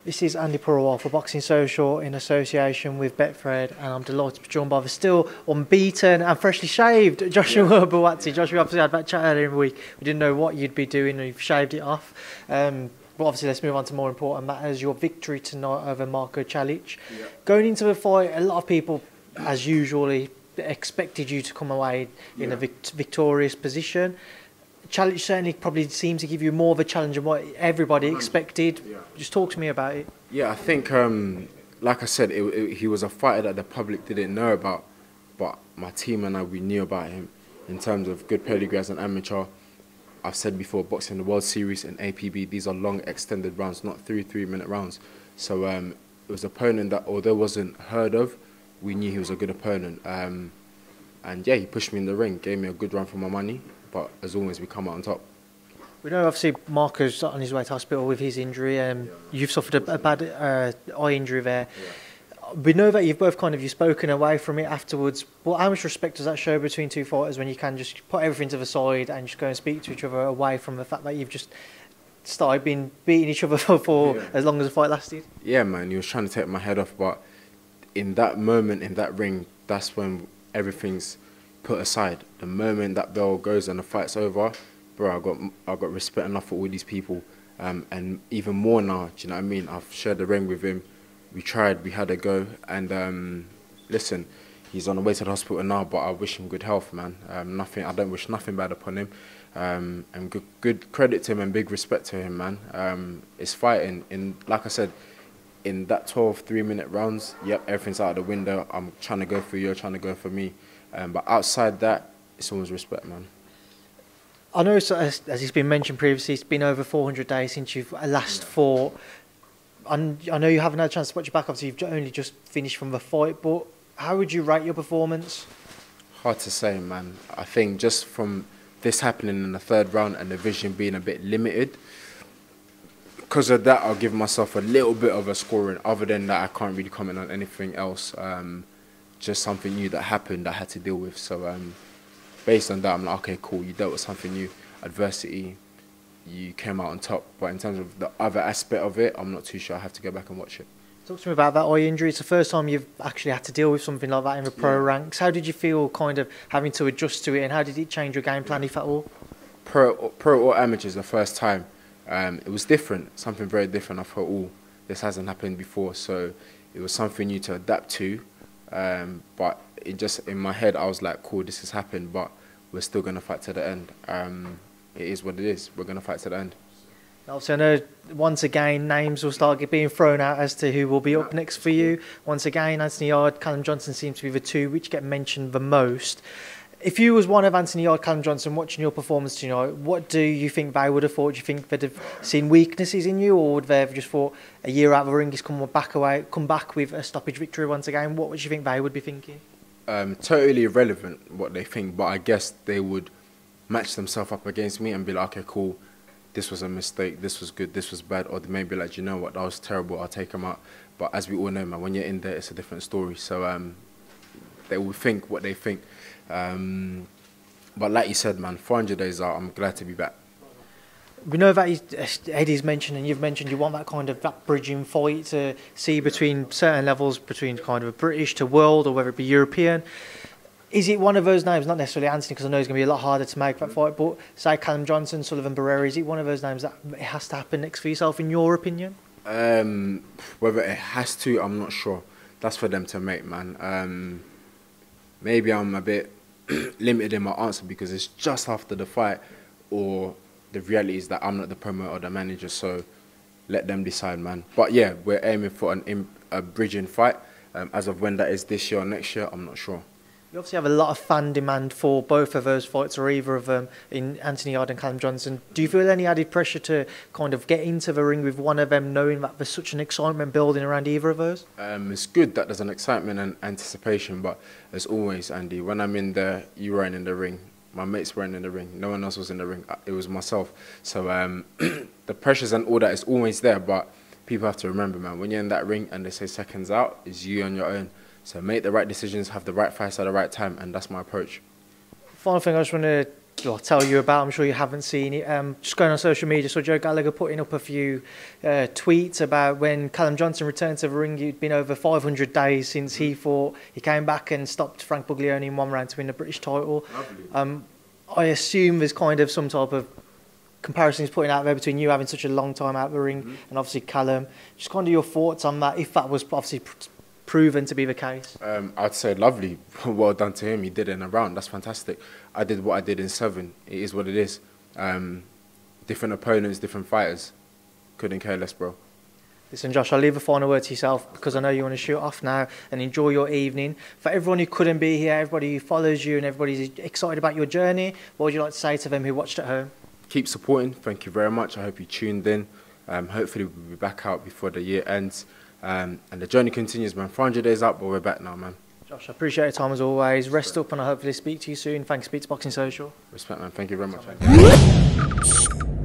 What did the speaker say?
This is Andi Purewal for Boxing Social in association with Betfred, and I'm delighted to be joined by the still unbeaten and freshly shaved Joshua Buatsi. Joshua, obviously had that chat earlier in the week. We didn't know what you'd be doing, and you've shaved it off. But obviously, let's move on to more important matters. Your victory tonight over Marko Calic. Yeah. Going into the fight, a lot of people, as usually, expected you to come away in a victorious position. Calic certainly probably seemed to give you more of a challenge than what everybody expected. Yeah. Just talk to me about it. Yeah, I think, like I said, he was a fighter that the public didn't know about, but my team and I, we knew about him in terms of good pedigree as an amateur. I've said before, boxing the World Series and APB, these are long extended rounds, not 3-3-minute rounds. So it was an opponent that, although wasn't heard of, we knew he was a good opponent. And yeah, he pushed me in the ring, gave me a good run for my money. But as always, we come out on top. We know obviously Marko's on his way to hospital with his injury. You've suffered a bad eye injury there. Yeah. We know that you've both you've spoken away from it afterwards. But how much respect does that show between two fighters when you can just put everything to the side and just go and speak to each other away from the fact that you've just started beating each other for as long as the fight lasted? Yeah, man, he was trying to take my head off, but in that moment, in that ring, that's when everything's put aside. The moment that bell goes and the fight's over, bro, I got respect enough for all these people, and even more now. Do you know what I mean? I've shared the ring with him. We tried, we had a go, and listen, he's on the way to the hospital now. But I wish him good health, man. I don't wish nothing bad upon him, and good credit to him and big respect to him, man. It's fighting, like I said, in that 12 3-minute rounds. Yep, everything's out of the window. I'm trying to go for you, you're trying to go for me. But outside that, it's always respect, man. I know, as it's been mentioned previously, it's been over 400 days since you've last fought. I know you haven't had a chance to watch your back, obviously you've only just finished from the fight, but how would you rate your performance? Hard to say, man. I think just from this happening in the third round and the vision being a bit limited, because of that, I'll give myself a little bit of a scoring. Other than that, I can't really comment on anything else. Just something new that happened that I had to deal with. So based on that, I'm like, okay, cool, you dealt with something new, adversity, you came out on top. But in terms of the other aspect of it, I'm not too sure. I have to go back and watch it. Talk to me about that eye injury. It's the first time you've actually had to deal with something like that in the pro ranks. How did you feel having to adjust to it, and how did it change your game plan, if at all? Pro or amateur is the first time. It was different, something very different. I thought, this hasn't happened before, so it was something new to adapt to. But in my head, I was like, cool, this has happened, but we're still going to fight to the end. It is what it is. We're going to fight to the end. Obviously, I know once again names will start being thrown out as to who will be up next for you. Once again, Anthony Yarde, Callum Johnson seem to be the two which get mentioned the most. If you was one of Anthony Yarde, Callum Johnson watching your performance tonight, what do you think they would have thought? Do you think they'd have seen weaknesses in you, or would they have just thought a year out of the ring he's come back with a stoppage victory once again? What would you think they would be thinking? Totally irrelevant what they think, but I guess they would match themselves up against me and be like, okay, cool, this was a mistake, this was good, this was bad, or they may be like, you know what, that was terrible, I'll take them out. But as we all know, man, when you're in there, it's a different story. So they will think what they think. But like you said, man, 400 days out, I'm glad to be back. We know that Eddie's mentioned, and you've mentioned, you want that bridging fight to see between certain levels, between a British to world, or whether it be European. Is it one of those names, not necessarily Anthony, because I know it's going to be a lot harder to make that fight, but say Callum Johnson, Sullivan Barrera, is it one of those names that it has to happen next for yourself, in your opinion? Whether it has to, I'm not sure. That's for them to make, man. Maybe I'm a bit limited in my answer because it's just after the fight, or the reality is that I'm not the promoter or the manager, so let them decide, man. But yeah, we're aiming for a bridging fight. As of when that is, this year or next year, I'm not sure. You obviously have a lot of fan demand for both of those fights, or either of them, in Anthony Yarde and Callum Johnson. Do you feel any added pressure to get into the ring with one of them, knowing that there's such an excitement building around either of those? It's good that there's an excitement and anticipation, but as always, Andy, when I'm in there, you weren't in the ring. My mates weren't in the ring. No one else was in the ring. It was myself. So the pressures and all that is always there, but people have to remember, man, when you're in that ring and they say seconds out, it's you on your own. So make the right decisions, have the right fights at the right time, and that's my approach. Final thing I just want to I'll tell you about. I'm sure you haven't seen it. Just going on social media, so Joe Gallagher putting up a few tweets about when Callum Johnson returned to the ring. It'd been over 500 days since he fought. He came back and stopped Frank Buglioni in 1 round to win the British title. I assume there's kind of some type of comparisons putting out there between you having such a long time out of the ring and obviously Callum. Just kind of your thoughts on that, if that was obviously proven to be the case. I'd say lovely. Well done to him. He did it in a round. That's fantastic. I did what I did in 7. It is what it is. Different opponents, different fighters. Couldn't care less, bro. Listen, Josh, I'll leave a final word to yourself because I know you want to shoot off now and enjoy your evening. For everyone who couldn't be here, everybody who follows you and everybody's excited about your journey, what would you like to say to them who watched at home? Keep supporting. Thank you very much. I hope you tuned in. Hopefully we'll be back out before the year ends. And the journey continues, man. 400 days up, but we're back now, man. Josh, I appreciate your time as always. Rest up and I hopefully speak to you soon. Thanks, Speak to Boxing Social. Respect, man. Thank you very much.